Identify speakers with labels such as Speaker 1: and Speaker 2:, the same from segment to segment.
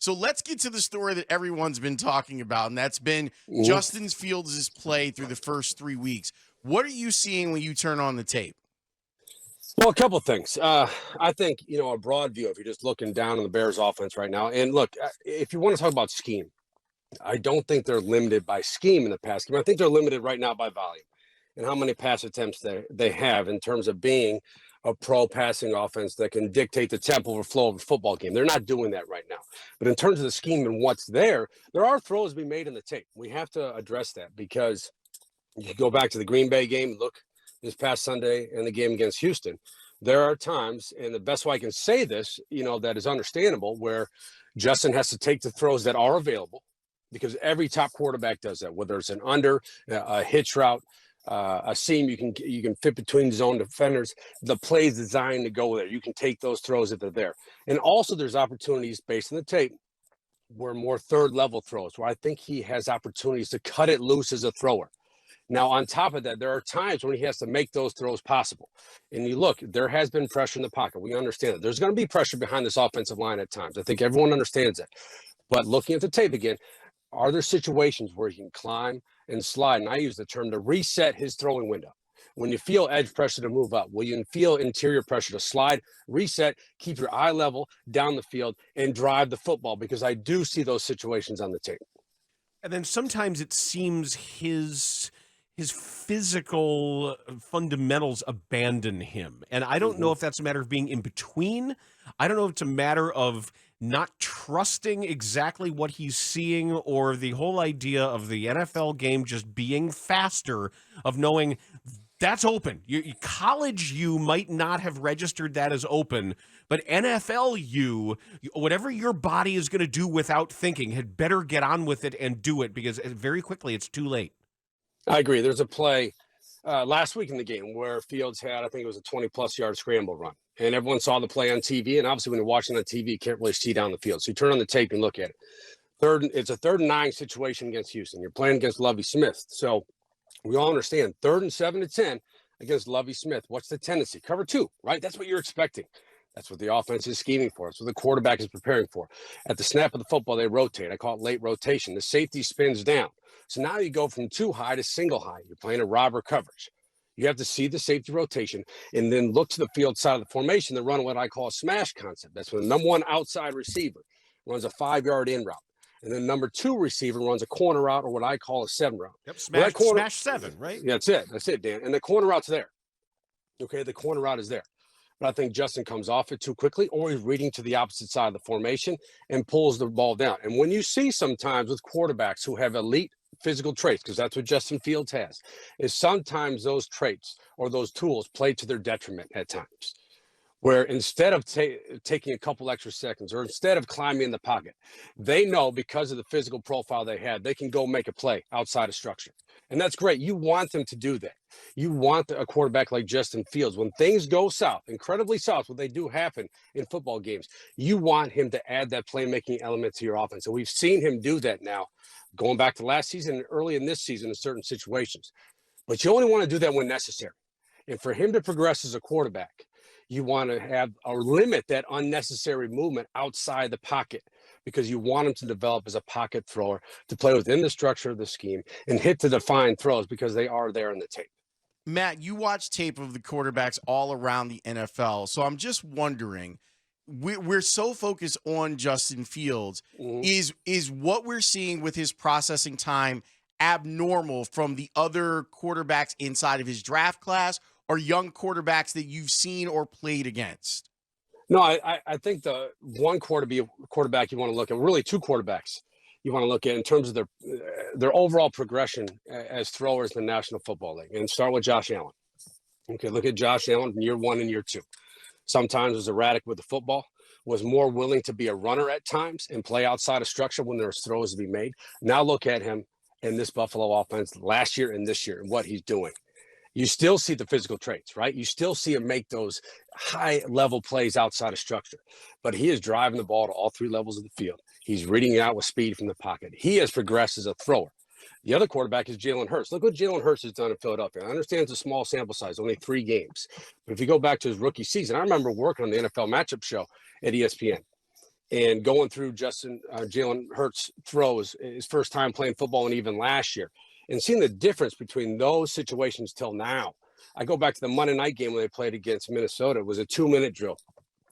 Speaker 1: So let's get to the story that everyone's been talking about, and that's been Justin Fields' play through the first 3 weeks. What are you seeing when you turn on the tape?
Speaker 2: Well, a couple of things. I think, a broad view, if you're just looking down on the Bears offense right now. And look, if you want to talk about scheme, I don't think they're limited by scheme in the pass game. I think they're limited right now by volume and how many pass attempts they have in terms of being a pro passing offense that can dictate the tempo or flow of a football game. They're not doing that right now. But in terms of the scheme and what's there are throws to be made in the tape. We have to address that because you go back to the Green Bay game, look this past Sunday and the game against Houston. There are times, and the best way I can say this, that is understandable, where Justin has to take the throws that are available because every top quarterback does that, whether it's an under, a hitch route, a seam you can fit between zone defenders. The play is designed to go there. You can take those throws if they're there. And also there's opportunities based on the tape where more third level throws, where I think he has opportunities to cut it loose as a thrower. Now, on top of that, there are times when he has to make those throws possible. And you look, there has been pressure in the pocket. We understand that. There's going to be pressure behind this offensive line at times. I think everyone understands that. But looking at the tape again, are there situations where he can climb and slide? And I use the term to reset his throwing window. When you feel edge pressure to move up, when you feel interior pressure to slide, reset, keep your eye level down the field, and drive the football, because I do see those situations on the tape.
Speaker 3: And then sometimes it seems his physical fundamentals abandon him. And I don't know if that's a matter of being in between. I don't know if it's a matter of not trusting exactly what he's seeing, or the whole idea of the NFL game just being faster, of knowing that's open. College you might not have registered that as open, but NFL you, whatever your body is going to do without thinking, had better get on with it and do it, because very quickly it's too late.
Speaker 2: I agree. There's a play last week in the game where Fields had, I think it was a 20-plus yard scramble run. And everyone saw the play on TV. And obviously when you're watching on TV, you can't really see down the field. So you turn on the tape and look at it. It's a 3rd and 9 situation against Houston. You're playing against Lovie Smith. So we all understand 3rd and 7 to 10 against Lovie Smith. What's the tendency? Cover 2, right? That's what you're expecting. That's what the offense is scheming for. That's what the quarterback is preparing for. At the snap of the football, they rotate. I call it late rotation. The safety spins down. So now you go from 2 high to single high. You're playing a robber coverage. You have to see the safety rotation and then look to the field side of the formation and run what I call a smash concept. That's when the number 1 outside receiver runs a 5-yard in route. And then number 2 receiver runs a corner route, or what I call a 7 route.
Speaker 3: Yep, smash 7, right?
Speaker 2: Yeah, that's it, Dan. And the corner route's there. Okay, the corner route is there. But I think Justin comes off it too quickly, or he's reading to the opposite side of the formation and pulls the ball down. And when you see sometimes with quarterbacks who have elite physical traits, because that's what Justin Fields has, is sometimes those traits or those tools play to their detriment at times, where instead of taking a couple extra seconds, or instead of climbing in the pocket, they know because of the physical profile they had, they can go make a play outside of structure. And that's great. You want them to do that. You want a quarterback like Justin Fields, when things go south, incredibly south, when they do happen in football games, you want him to add that playmaking element to your offense. And we've seen him do that now, going back to last season and early in this season in certain situations. But you only want to do that when necessary. And for him to progress as a quarterback, you want to have or limit that unnecessary movement outside the pocket, because you want him to develop as a pocket thrower, to play within the structure of the scheme and hit the defined throws, because they are there in the tape.
Speaker 1: Matt, you watch tape of the quarterbacks all around the NFL. So I'm just wondering, we're so focused on Justin Fields. Is what we're seeing with his processing time abnormal from the other quarterbacks inside of his draft class, or young quarterbacks that you've seen or played against?
Speaker 2: No, I think the one quarterback you want to look at, really 2 quarterbacks you want to look at in terms of their overall progression as throwers in the National Football League, and start with Josh Allen. Okay, look at Josh Allen in year 1 and year 2. Sometimes was erratic with the football, was more willing to be a runner at times and play outside of structure when there's throws to be made. Now look at him in this Buffalo offense last year and this year and what he's doing. You still see the physical traits, right? You still see him make those high-level plays outside of structure. But he is driving the ball to all 3 levels of the field. He's reading out with speed from the pocket. He has progressed as a thrower. The other quarterback is Jalen Hurts. Look what Jalen Hurts has done in Philadelphia. I understand it's a small sample size, only 3 games. But if you go back to his rookie season, I remember working on the NFL matchup show at ESPN. and going through Jalen Hurts' throws, his first time playing football and even last year, and seeing the difference between those situations till now. I go back to the Monday night game when they played against Minnesota. It was a 2-minute drill.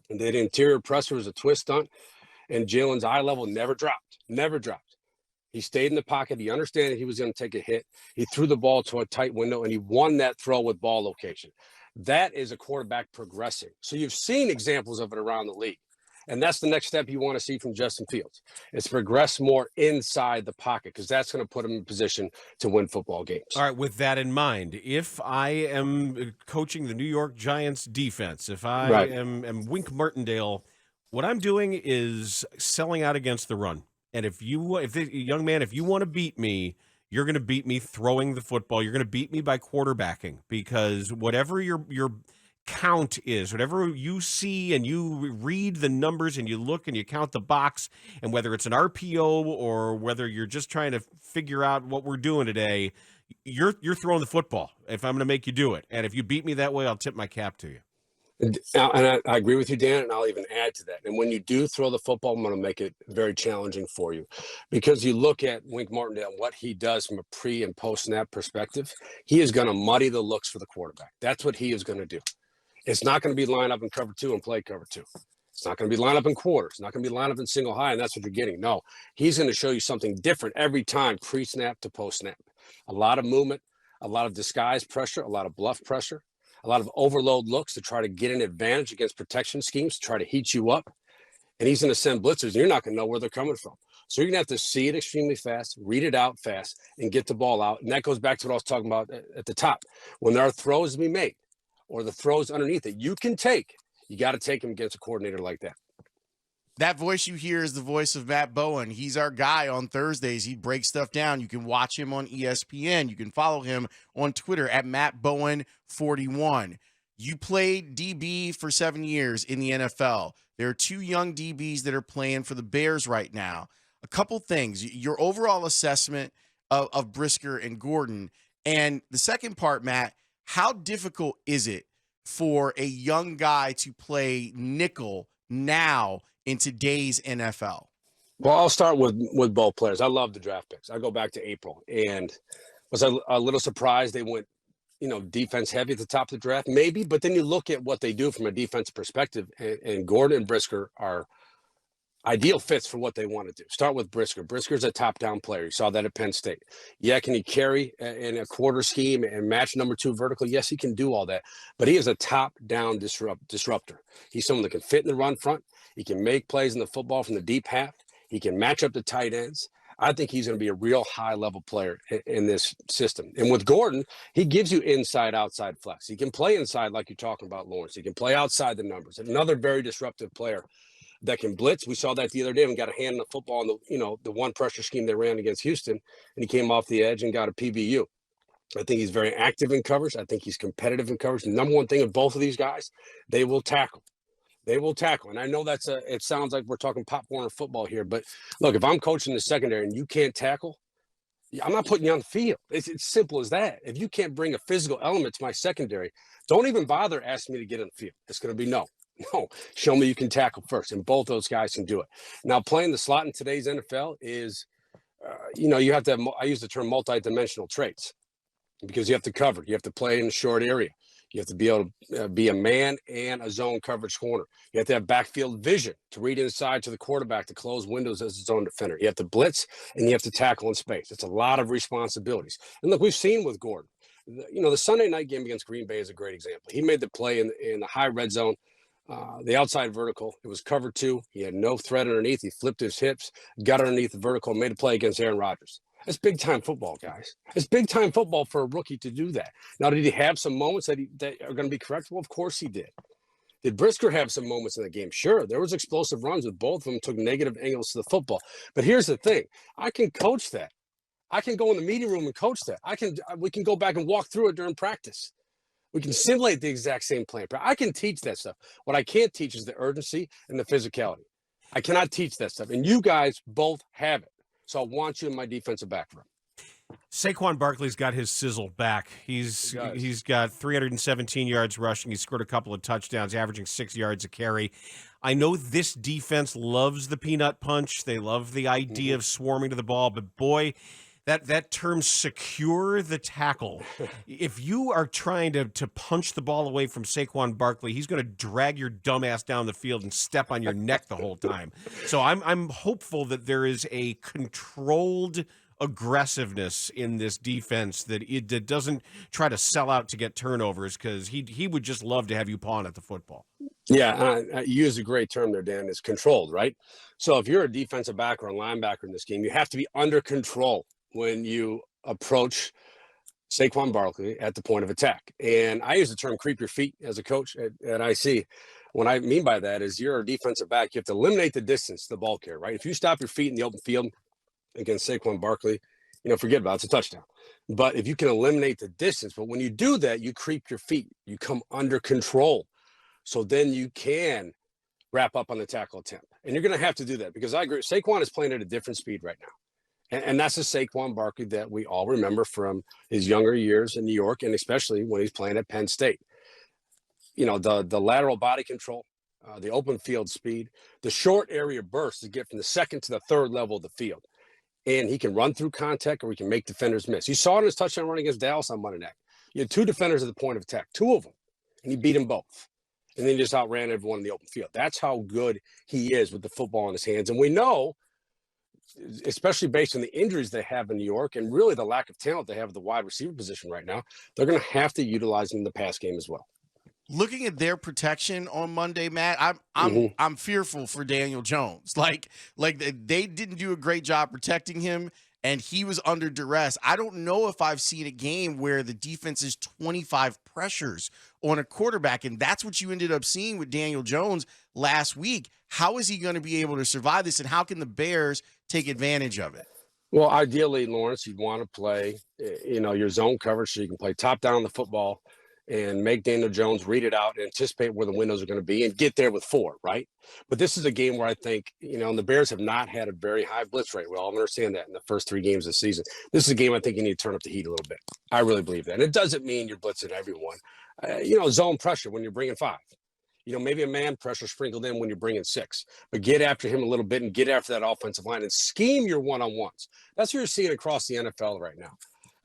Speaker 2: And the interior pressure was a twist stunt, and Jalen's eye level never dropped. He stayed in the pocket. He understood that he was going to take a hit. He threw the ball to a tight window, and he won that throw with ball location. That is a quarterback progressing. So you've seen examples of it around the league. And that's the next step you want to see from Justin Fields. It's progress more inside the pocket, because that's going to put him in position to win football games.
Speaker 3: All right, with that in mind, if I am coaching the New York Giants defense, if I am Wink Martindale, what I'm doing is selling out against the run. And young man, if you want to beat me, you're going to beat me throwing the football. You're going to beat me by quarterbacking, because whatever your count is, whatever you see and you read the numbers and you look and you count the box, and whether it's an RPO or whether you're just trying to figure out what we're doing today, you're throwing the football if I'm going to make you do it. And if you beat me that way, I'll tip my cap to you.
Speaker 2: And I agree with you, Dan, and I'll even add to that. And when you do throw the football, I'm going to make it very challenging for you, because you look at Wink Martindale, what he does from a pre and post snap perspective, he is going to muddy the looks for the quarterback. That's what he is going to do. It's not going to be line up in cover two and play cover two. It's not going to be line up in quarters. It's not going to be line up in single high, and that's what you're getting. No, he's going to show you something different every time, pre-snap to post-snap. A lot of movement, a lot of disguise pressure, a lot of bluff pressure, a lot of overload looks to try to get an advantage against protection schemes, to try to heat you up. And he's going to send blitzers, and you're not going to know where they're coming from. So you're going to have to see it extremely fast, read it out fast, and get the ball out. And that goes back to what I was talking about at the top. When there are throws to be made, or the throws underneath it, you got to take them against a coordinator like that.
Speaker 1: That voice you hear is the voice of Matt Bowen. He's our guy on Thursdays. He breaks stuff down. You can watch him on ESPN. You can follow him on Twitter at MattBowen41. You played DB for 7 years in the NFL. There are 2 young DBs that are playing for the Bears right now. A couple things, your overall assessment of Brisker and Gordon. And the second part, Matt, how difficult is it for a young guy to play nickel now in today's NFL?
Speaker 2: Well, I'll start with both players. I love the draft picks. I go back to April, and was a little surprised they went, defense heavy at the top of the draft, maybe. But then you look at what they do from a defensive perspective, and Gordon and Brisker are ideal fits for what they want to do. Start with Brisker. Brisker's a top-down player. You saw that at Penn State. Yeah, can he carry in a quarter scheme and match number 2 vertical? Yes, he can do all that. But he is a top-down disruptor. He's someone that can fit in the run front. He can make plays in the football from the deep half. He can match up the tight ends. I think he's going to be a real high-level player in this system. And with Gordon, he gives you inside-outside flex. He can play inside like you're talking about, Lawrence. He can play outside the numbers. Another very disruptive player that can blitz. We saw that the other day when he got a hand on the football in the one pressure scheme they ran against Houston, and he came off the edge and got a PBU. I think he's very active in coverage. I think he's competitive in coverage. The number one thing of both of these guys, they will tackle. They will tackle. And I know it sounds like we're talking popcorn or football here, but look, if I'm coaching the secondary and you can't tackle, I'm not putting you on the field. It's simple as that. If you can't bring a physical element to my secondary, don't even bother asking me to get on the field. It's going to be no. No, show me you can tackle first, and both those guys can do it. Now, playing the slot in today's NFL is, you have to have, I use the term multi-dimensional traits, because you have to cover. You have to play in a short area. You have to be able to be a man and a zone coverage corner. You have to have backfield vision to read inside to the quarterback to close windows as a zone defender. You have to blitz, and you have to tackle in space. It's a lot of responsibilities. And look, we've seen with Gordon, the Sunday night game against Green Bay is a great example. He made the play in the high red zone. The outside vertical, it was cover 2. He had no threat underneath. He flipped his hips, got underneath the vertical, made a play against Aaron Rodgers. That's big-time football, guys. It's big-time football for a rookie to do that. Now, did he have some moments that are going to be correctable? Of course he did. Did Brisker have some moments in the game? Sure. There was explosive runs with both of them, took negative angles to the football. But here's the thing. I can coach that. I can go in the meeting room and coach that. We can go back and walk through it during practice. We can simulate the exact same plan. I can teach that stuff. What I can't teach is the urgency and the physicality. I cannot teach that stuff. And you guys both have it. So I want you in my defensive back room.
Speaker 3: Saquon Barkley's got his sizzle back. He's got 317 yards rushing. He scored a couple of touchdowns, averaging 6 yards a carry. I know this defense loves the peanut punch. They love the idea of swarming to the ball, but boy, that term secure the tackle. If you are trying to punch the ball away from Saquon Barkley, he's going to drag your dumb ass down the field and step on your neck the whole time. So I'm hopeful that there is a controlled aggressiveness in this defense that it doesn't try to sell out to get turnovers, because he would just love to have you pawn at the football.
Speaker 2: Yeah, you used a great term there, Dan, is controlled, right? So if you're a defensive back or a linebacker in this game, you have to be under control when you approach Saquon Barkley at the point of attack. And I use the term creep your feet as a coach at IC. What I mean by that is you're a defensive back. You have to eliminate the distance to the ball carrier, right? If you stop your feet in the open field against Saquon Barkley, forget about it. It's a touchdown. But if you can eliminate the distance, but when you do that, you creep your feet. You come under control. So then you can wrap up on the tackle attempt. And you're going to have to do that, because I agree. Saquon is playing at a different speed right now. And that's the Saquon Barkley that we all remember from his younger years in New York, and especially when he's playing at Penn State. The lateral body control, the open field speed, the short area bursts to get from the second to the third level of the field. And he can run through contact, or he can make defenders miss. You saw it in his touchdown run against Dallas on Monday night. You had two defenders at the point of attack, two of them, and he beat them both. And then he just outran everyone in the open field. That's how good he is with the football in his hands. And we know, especially based on the injuries they have in New York and really the lack of talent they have at the wide receiver position right now, they're going to have to utilize him in the pass game as well.
Speaker 1: Looking at their protection on Monday, Matt, I'm fearful for Daniel Jones. Like they didn't do a great job protecting him, and he was under duress. I don't know if I've seen a game where the defense is 25 pressures on a quarterback, and that's what you ended up seeing with Daniel Jones last week. How is he going to be able to survive this, and how can the Bears take advantage of it?
Speaker 2: Well, ideally, Lawrence, you'd want to play, your zone coverage, so you can play top down on the football and make Daniel Jones read it out, anticipate where the windows are going to be, and get there with 4, right? But this is a game where I think, and the Bears have not had a very high blitz rate. We all understand that in the first 3 games of the season. This is a game I think you need to turn up the heat a little bit. I really believe that. And it doesn't mean you're blitzing everyone. Zone pressure when you're bringing 5. Maybe a man pressure sprinkled in when you're bringing 6. But get after him a little bit and get after that offensive line and scheme your one-on-ones. That's what you're seeing across the NFL right now.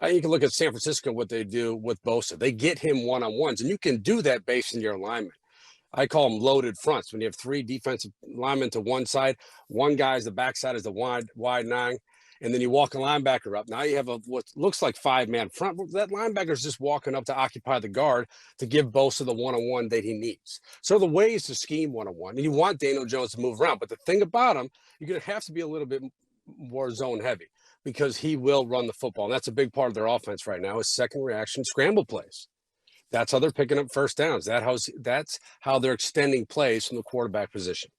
Speaker 2: You can look at San Francisco, what they do with Bosa. They get him one-on-ones, and you can do that based on your alignment. I call them loaded fronts. When you have 3 defensive linemen to one side, one guy's the backside is the wide 9, and then you walk a linebacker up. Now you have what looks like 5-man front. That linebacker's just walking up to occupy the guard to give Bosa the one-on-one that he needs. So the ways to scheme one-on-one, and you want Daniel Jones to move around. But the thing about him, you're going to have to be a little bit more zone heavy, because he will run the football. And that's a big part of their offense right now is second reaction scramble plays. That's how they're picking up first downs. That's how they're extending plays from the quarterback position.